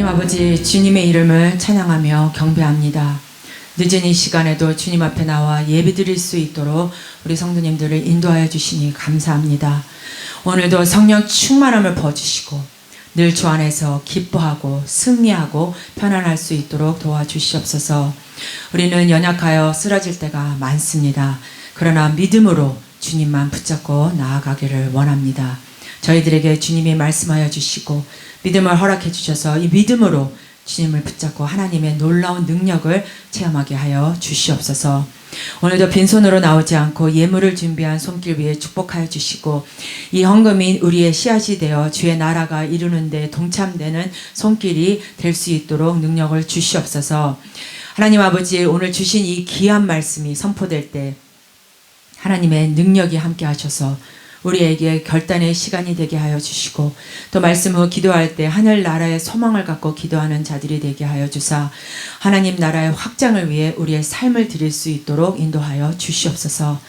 하나님 아버지, 주님의 이름을 찬양하며 경배합니다. 늦은 이 시간에도 주님 앞에 나와 예배드릴 수 있도록 우리 성도님들을 인도하여 주시니 감사합니다. 오늘도 성령 충만함을 부어주시고 늘 주 안에서 기뻐하고 승리하고 편안할 수 있도록 도와주시옵소서. 우리는 연약하여 쓰러질 때가 많습니다. 그러나 믿음으로 주님만 붙잡고 나아가기를 원합니다. 저희들에게 주님이 말씀하여 주시고 믿음을 허락해 주셔서 이 믿음으로 주님을 붙잡고 하나님의 놀라운 능력을 체험하게 하여 주시옵소서. 오늘도 빈손으로 나오지 않고 예물을 준비한 손길 위에 축복하여 주시고 이 헌금이 우리의 씨앗이 되어 주의 나라가 이루는 데 동참되는 손길이 될 수 있도록 능력을 주시옵소서. 하나님 아버지, 오늘 주신 이 귀한 말씀이 선포될 때 하나님의 능력이 함께 하셔서 우리에게 결단의 시간이 되게 하여 주시고 또 말씀 후 기도할 때 하늘나라의 소망을 갖고 기도하는 자들이 되게 하여 주사 하나님 나라의 확장을 위해 우리의 삶을 드릴 수 있도록 인도하여 주시옵소서.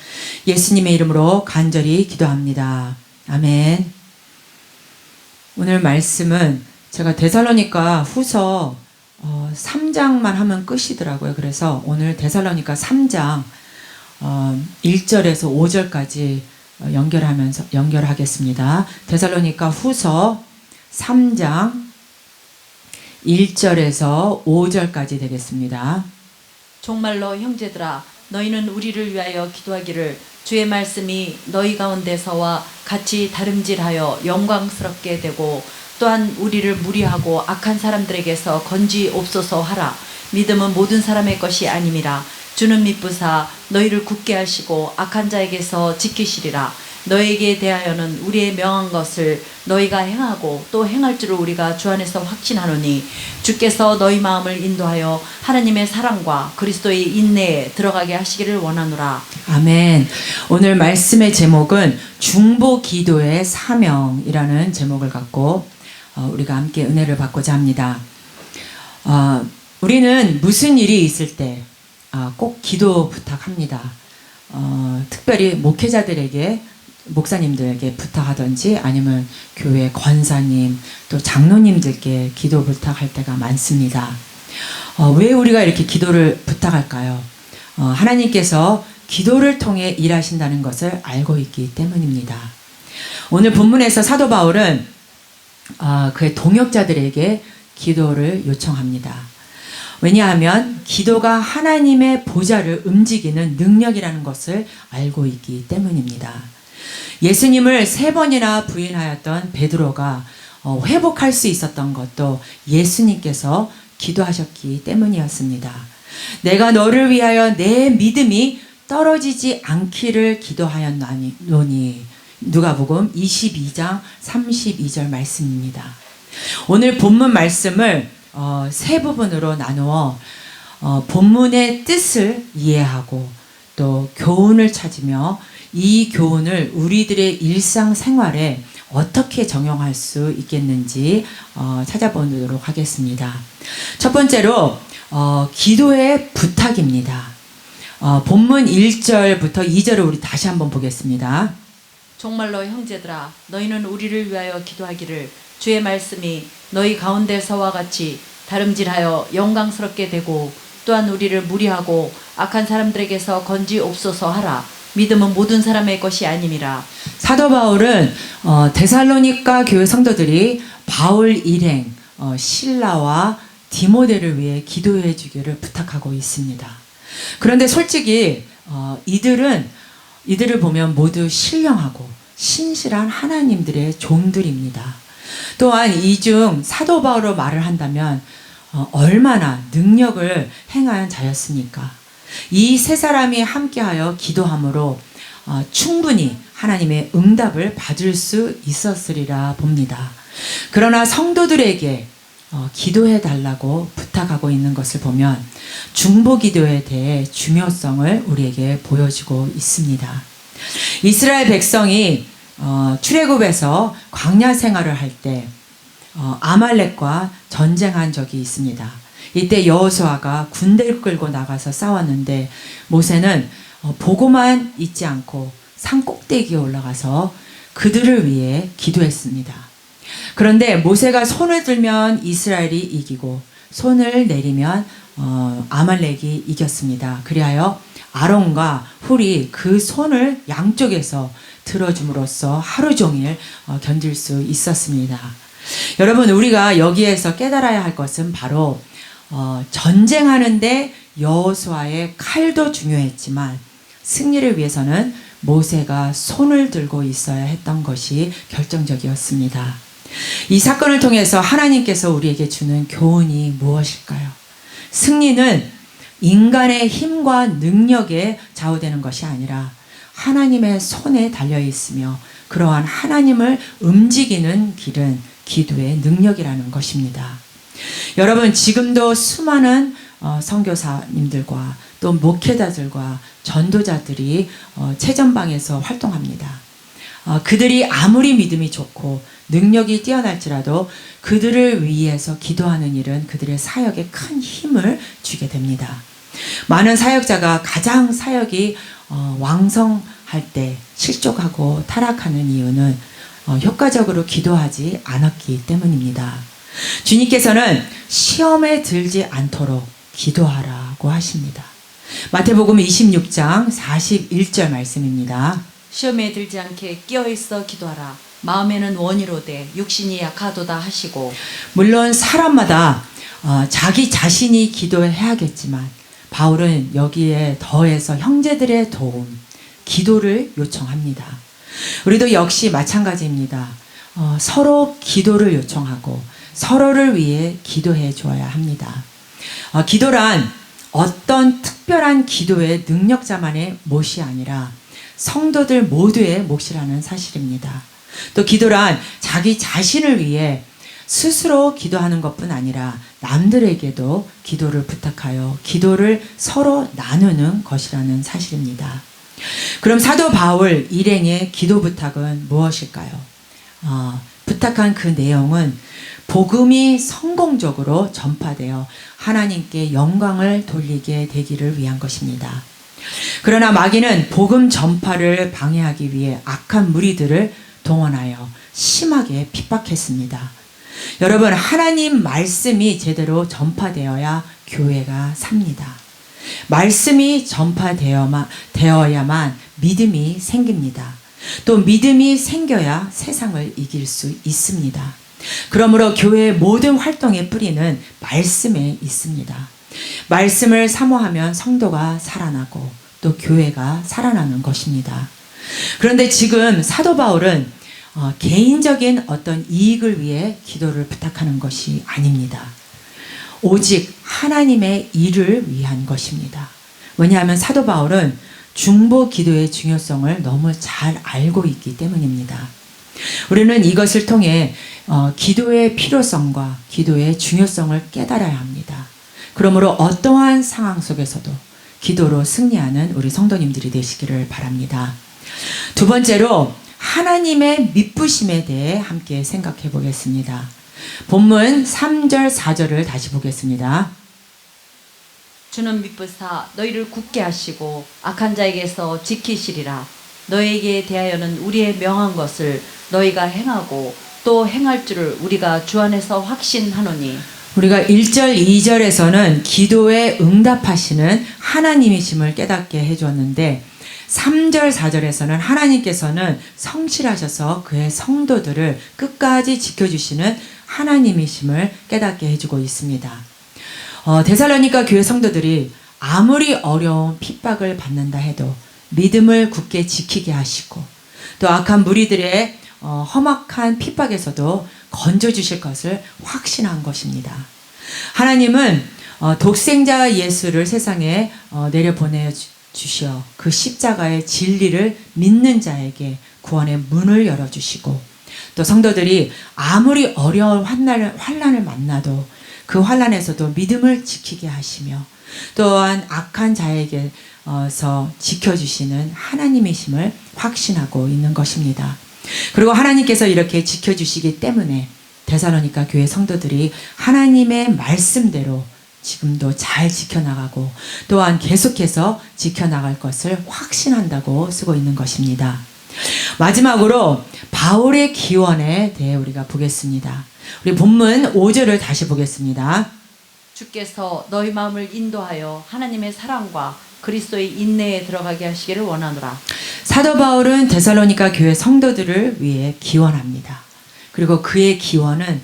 예수님의 이름으로 간절히 기도합니다. 아멘. 오늘 말씀은 제가 데살로니가 후서 3장만 하면 끝이더라고요. 그래서 오늘 데살로니가 3장 1절에서 5절까지 연결하겠습니다. 데살로니가 후서 3장 1절에서 5절까지 되겠습니다. 정말로 형제들아, 너희는 우리를 위하여 기도하기를 주의 말씀이 너희 가운데서와 같이 다름질하여 영광스럽게 되고 또한 우리를 무리하고 악한 사람들에게서 건지옵소서 하라. 믿음은 모든 사람의 것이 아님이라. 주는 미쁘사 너희를 굳게 하시고 악한 자에게서 지키시리라. 너에게 대하여는 우리의 명한 것을 너희가 행하고 또 행할 줄을 우리가 주 안에서 확신하노니 주께서 너희 마음을 인도하여 하나님의 사랑과 그리스도의 인내에 들어가게 하시기를 원하노라. 아멘. 오늘 말씀의 제목은 중보 기도의 사명이라는 제목을 갖고 우리가 함께 은혜를 받고자 합니다. 우리는 무슨 일이 있을 때 꼭 기도 부탁합니다. 특별히 목회자들에게, 목사님들에게 부탁하든지 아니면 교회 권사님 또 장로님들께 기도 부탁할 때가 많습니다. 왜 우리가 이렇게 기도를 부탁할까요? 하나님께서 기도를 통해 일하신다는 것을 알고 있기 때문입니다. 오늘 본문에서 사도 바울은 그의 동역자들에게 기도를 요청합니다. 왜냐하면 기도가 하나님의 보좌를 움직이는 능력이라는 것을 알고 있기 때문입니다. 예수님을 3번이나 부인하였던 베드로가 회복할 수 있었던 것도 예수님께서 기도하셨기 때문이었습니다. 내가 너를 위하여 내 믿음이 떨어지지 않기를 기도하였노니 누가복음 22장 32절 말씀입니다. 오늘 본문 말씀을 세 부분으로 나누어 본문의 뜻을 이해하고 또 교훈을 찾으며 이 교훈을 우리들의 일상생활에 어떻게 적용할 수 있겠는지 찾아보도록 하겠습니다. 첫 번째로 기도의 부탁입니다. 본문 1절부터 2절을 우리 다시 한번 보겠습니다. 정말로 형제들아, 너희는 우리를 위하여 기도하기를 주의 말씀이 너희 가운데서와 같이 다름질하여 영광스럽게 되고 또한 우리를 무리하고 악한 사람들에게서 건지옵소서 하라. 믿음은 모든 사람의 것이 아님이라. 사도 바울은 데살로니가 교회 성도들이 바울 일행 실라와 디모데를 위해 기도해 주기를 부탁하고 있습니다. 그런데 솔직히 이들을 보면 모두 신령하고 신실한 하나님들의 종들입니다. 또한 이 중 사도 바울로 말을 한다면 얼마나 능력을 행한 자였습니까? 이 세 사람이 함께하여 기도함으로 충분히 하나님의 응답을 받을 수 있었으리라 봅니다. 그러나 성도들에게 기도해 달라고 부탁하고 있는 것을 보면 중보 기도에 대해 중요성을 우리에게 보여주고 있습니다. 이스라엘 백성이 출애굽에서 광야 생활을 할 때 아말렉과 전쟁한 적이 있습니다. 이때 여호수아가 군대를 끌고 나가서 싸웠는데 모세는 보고만 있지 않고 산 꼭대기에 올라가서 그들을 위해 기도했습니다. 그런데 모세가 손을 들면 이스라엘이 이기고 손을 내리면 아말렉이 이겼습니다. 그리하여 아론과 훌이 그 손을 양쪽에서 들어줌으로써 하루 종일 견딜 수 있었습니다. 여러분, 우리가 여기에서 깨달아야 할 것은 바로 전쟁하는데 여호수아의 칼도 중요했지만 승리를 위해서는 모세가 손을 들고 있어야 했던 것이 결정적이었습니다. 이 사건을 통해서 하나님께서 우리에게 주는 교훈이 무엇일까요? 승리는 인간의 힘과 능력에 좌우되는 것이 아니라 하나님의 손에 달려 있으며 그러한 하나님을 움직이는 길은 기도의 능력이라는 것입니다. 여러분, 지금도 수많은 선교사님들과 또 목회자들과 전도자들이 최전방에서 활동합니다. 그들이 아무리 믿음이 좋고 능력이 뛰어날지라도 그들을 위해서 기도하는 일은 그들의 사역에 큰 힘을 주게 됩니다. 많은 사역자가 가장 사역이 왕성할 때 실족하고 타락하는 이유는 효과적으로 기도하지 않았기 때문입니다. 주님께서는 시험에 들지 않도록 기도하라고 하십니다. 마태복음 26장 41절 말씀입니다. 시험에 들지 않게 끼어있어 기도하라. 마음에는 원이로되 육신이 약하도다 하시고. 물론 사람마다 자기 자신이 기도해야겠지만 바울은 여기에 더해서 형제들의 도움, 기도를 요청합니다. 우리도 역시 마찬가지입니다. 서로 기도를 요청하고 서로를 위해 기도해 줘야 합니다. 기도란 어떤 특별한 기도의 능력자만의 몫이 아니라 성도들 모두의 몫이라는 사실입니다. 또 기도란 자기 자신을 위해 스스로 기도하는 것뿐 아니라 남들에게도 기도를 부탁하여 기도를 서로 나누는 것이라는 사실입니다. 그럼 사도 바울 일행의 기도 부탁은 무엇일까요? 부탁한 그 내용은 복음이 성공적으로 전파되어 하나님께 영광을 돌리게 되기를 위한 것입니다. 그러나 마귀는 복음 전파를 방해하기 위해 악한 무리들을 동원하여 심하게 핍박했습니다. 여러분, 하나님 말씀이 제대로 전파되어야 교회가 삽니다. 말씀이 전파되어야만 믿음이 생깁니다. 또 믿음이 생겨야 세상을 이길 수 있습니다. 그러므로 교회의 모든 활동의 뿌리는 말씀에 있습니다. 말씀을 사모하면 성도가 살아나고 또 교회가 살아나는 것입니다. 그런데 지금 사도 바울은 개인적인 어떤 이익을 위해 기도를 부탁하는 것이 아닙니다. 오직 하나님의 일을 위한 것입니다. 왜냐하면 사도 바울은 중보 기도의 중요성을 너무 잘 알고 있기 때문입니다. 우리는 이것을 통해 기도의 필요성과 기도의 중요성을 깨달아야 합니다. 그러므로 어떠한 상황 속에서도 기도로 승리하는 우리 성도님들이 되시기를 바랍니다. 두 번째로 하나님의 미쁘심에 대해 함께 생각해 보겠습니다. 본문 3절 4절을 다시 보겠습니다. 주는 미쁘사 너희를 굳게 하시고 악한 자에게서 지키시리라. 너희에게 대하여는 우리의 명한 것을 너희가 행하고 또 행할 줄을 우리가 주 안에서 확신하노니. 우리가 1절 2절에서는 기도에 응답하시는 하나님이심을 깨닫게 해주었는데 3절 4절에서는 하나님께서는 성실하셔서 그의 성도들을 끝까지 지켜주시는 하나님이심을 깨닫게 해주고 있습니다. 데살로니가 교회 성도들이 아무리 어려운 핍박을 받는다 해도 믿음을 굳게 지키게 하시고 또 악한 무리들의 험악한 핍박에서도 건져주실 것을 확신한 것입니다. 하나님은 독생자 예수를 세상에 내려보내 주시어 그 십자가의 진리를 믿는 자에게 구원의 문을 열어주시고 또 성도들이 아무리 어려운 환난을 만나도 그 환난에서도 믿음을 지키게 하시며 또한 악한 자에게서 지켜주시는 하나님이심을 확신하고 있는 것입니다. 그리고 하나님께서 이렇게 지켜주시기 때문에 데살로니가 교회 성도들이 하나님의 말씀대로 지금도 잘 지켜나가고 또한 계속해서 지켜나갈 것을 확신한다고 쓰고 있는 것입니다. 마지막으로 바울의 기원에 대해 우리가 보겠습니다. 우리 본문 5절을 다시 보겠습니다. 주께서 너희 마음을 인도하여 하나님의 사랑과 그리스도의 인내에 들어가게 하시기를 원하노라. 사도 바울은 데살로니가 교회 성도들을 위해 기원합니다. 그리고 그의 기원은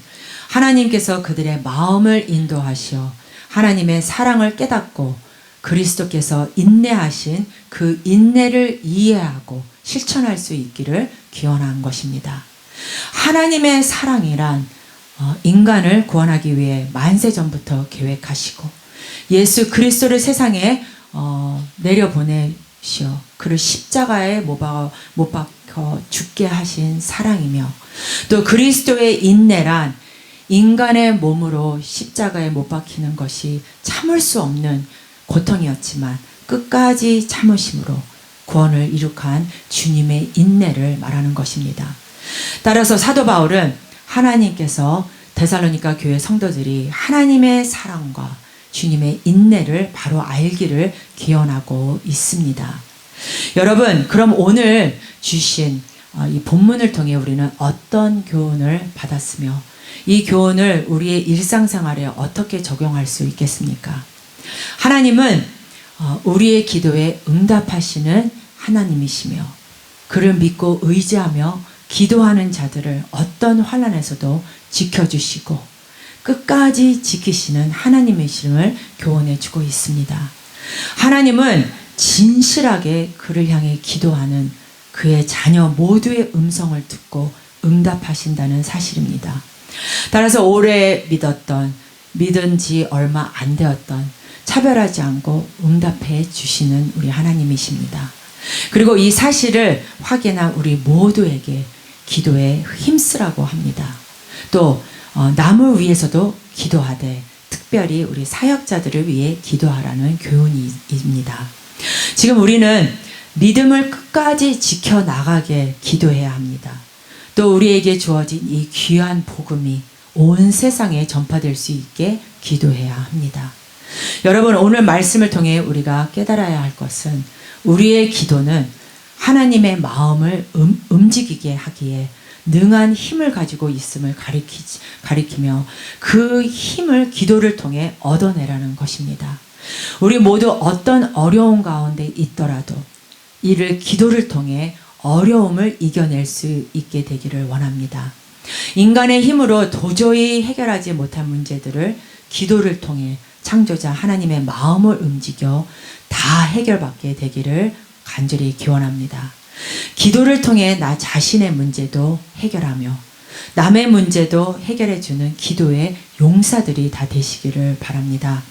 하나님께서 그들의 마음을 인도하시어 하나님의 사랑을 깨닫고 그리스도께서 인내하신 그 인내를 이해하고 실천할 수 있기를 기원한 것입니다. 하나님의 사랑이란 인간을 구원하기 위해 만세전부터 계획하시고 예수 그리스도를 세상에 내려보내시어 그를 십자가에 못 박혀 죽게 하신 사랑이며 또 그리스도의 인내란 인간의 몸으로 십자가에 못 박히는 것이 참을 수 없는 고통이었지만 끝까지 참으심으로 구원을 이룩한 주님의 인내를 말하는 것입니다. 따라서 사도 바울은 하나님께서 데살로니가 교회 성도들이 하나님의 사랑과 주님의 인내를 바로 알기를 기원하고 있습니다. 여러분, 그럼 오늘 주신 이 본문을 통해 우리는 어떤 교훈을 받았으며 이 교훈을 우리의 일상생활에 어떻게 적용할 수 있겠습니까? 하나님은 우리의 기도에 응답하시는 하나님이시며 그를 믿고 의지하며 기도하는 자들을 어떤 환난에서도 지켜주시고 끝까지 지키시는 하나님이심을 교훈해 주고 있습니다. 하나님은 진실하게 그를 향해 기도하는 그의 자녀 모두의 음성을 듣고 응답하신다는 사실입니다. 따라서 오래 믿은 지 얼마 안 되었던 차별하지 않고 응답해 주시는 우리 하나님이십니다. 그리고 이 사실을 확인한 우리 모두에게 기도에 힘쓰라고 합니다. 또 남을 위해서도 기도하되 특별히 우리 사역자들을 위해 기도하라는 교훈입니다. 지금 우리는 믿음을 끝까지 지켜나가게 기도해야 합니다. 또 우리에게 주어진 이 귀한 복음이 온 세상에 전파될 수 있게 기도해야 합니다. 여러분, 오늘 말씀을 통해 우리가 깨달아야 할 것은 우리의 기도는 하나님의 마음을 움직이게 하기에 능한 힘을 가지고 있음을 가리키며 그 힘을 기도를 통해 얻어내라는 것입니다. 우리 모두 어떤 어려움 가운데 있더라도 이를 기도를 통해 어려움을 이겨낼 수 있게 되기를 원합니다. 인간의 힘으로 도저히 해결하지 못한 문제들을 기도를 통해 창조자 하나님의 마음을 움직여 다 해결받게 되기를 간절히 기원합니다. 기도를 통해 나 자신의 문제도 해결하며 남의 문제도 해결해주는 기도의 용사들이 다 되시기를 바랍니다.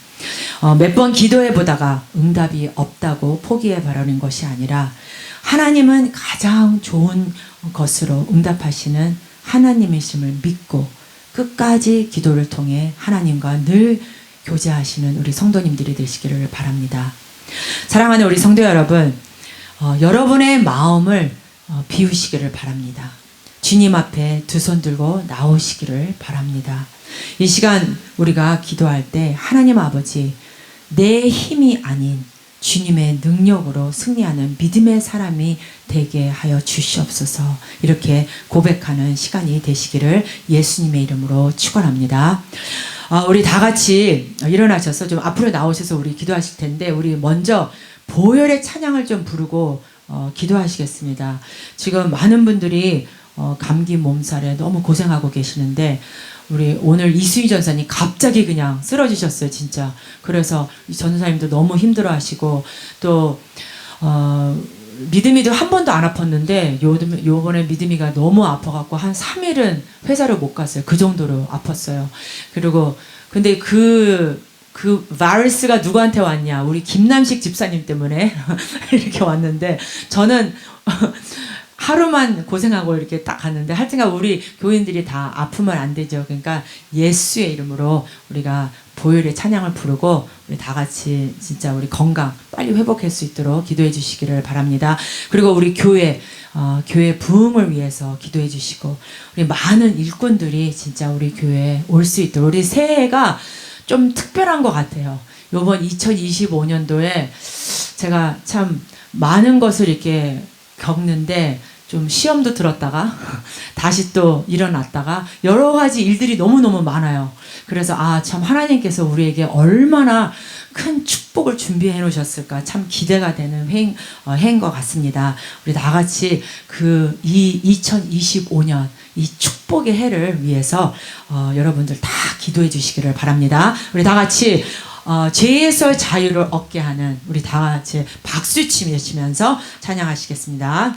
몇 번 기도해 보다가 응답이 없다고 포기해 버리는 것이 아니라 하나님은 가장 좋은 것으로 응답하시는 하나님이심을 믿고 끝까지 기도를 통해 하나님과 늘 교제하시는 우리 성도님들이 되시기를 바랍니다. 사랑하는 우리 성도 여러분, 여러분의 마음을 비우시기를 바랍니다. 주님 앞에 두 손 들고 나오시기를 바랍니다. 이 시간 우리가 기도할 때 하나님 아버지, 내 힘이 아닌 주님의 능력으로 승리하는 믿음의 사람이 되게 하여 주시옵소서. 이렇게 고백하는 시간이 되시기를 예수님의 이름으로 축원합니다. 우리 다 같이 일어나셔서 좀 앞으로 나오셔서 우리 기도하실 텐데, 우리 먼저 보혈의 찬양을 좀 부르고 기도하시겠습니다. 지금 많은 분들이 감기 몸살에 너무 고생하고 계시는데 우리 오늘 이수희 전사님 갑자기 그냥 쓰러지셨어요, 진짜. 그래서 이 전사님도 너무 힘들어하시고 또 믿음이도 한 번도 안 아팠는데 요번에 믿음이가 너무 아파갖고 한 3일은 회사를 못 갔어요. 그 정도로 아팠어요. 그리고 근데 그 바이러스가 누구한테 왔냐? 우리 김남식 집사님 때문에 이렇게 왔는데 저는 하루만 고생하고 이렇게 딱 갔는데 하여튼간 우리 교인들이 다 아프면 안 되죠. 그러니까 예수의 이름으로 우리가 보혈의 찬양을 부르고 우리 다 같이 진짜 우리 건강 빨리 회복할 수 있도록 기도해 주시기를 바랍니다. 그리고 우리 교회 부흥을 위해서 기도해 주시고 우리 많은 일꾼들이 진짜 우리 교회에 올 수 있도록 우리 새해가 좀 특별한 것 같아요. 요번 2025년도에 제가 참 많은 것을 이렇게 겪는데 좀 시험도 들었다가 다시 또 일어났다가 여러 가지 일들이 너무너무 많아요. 그래서 참 하나님께서 우리에게 얼마나 큰 축복을 준비해 놓으셨을까 참 기대가 되는 해인 것 같습니다. 우리 다 같이 이 2025년 이 축복의 해를 위해서 여러분들 다 기도해 주시기를 바랍니다. 우리 다 같이 죄에서 자유를 얻게 하는 우리 다 같이 박수 치면서 찬양하시겠습니다.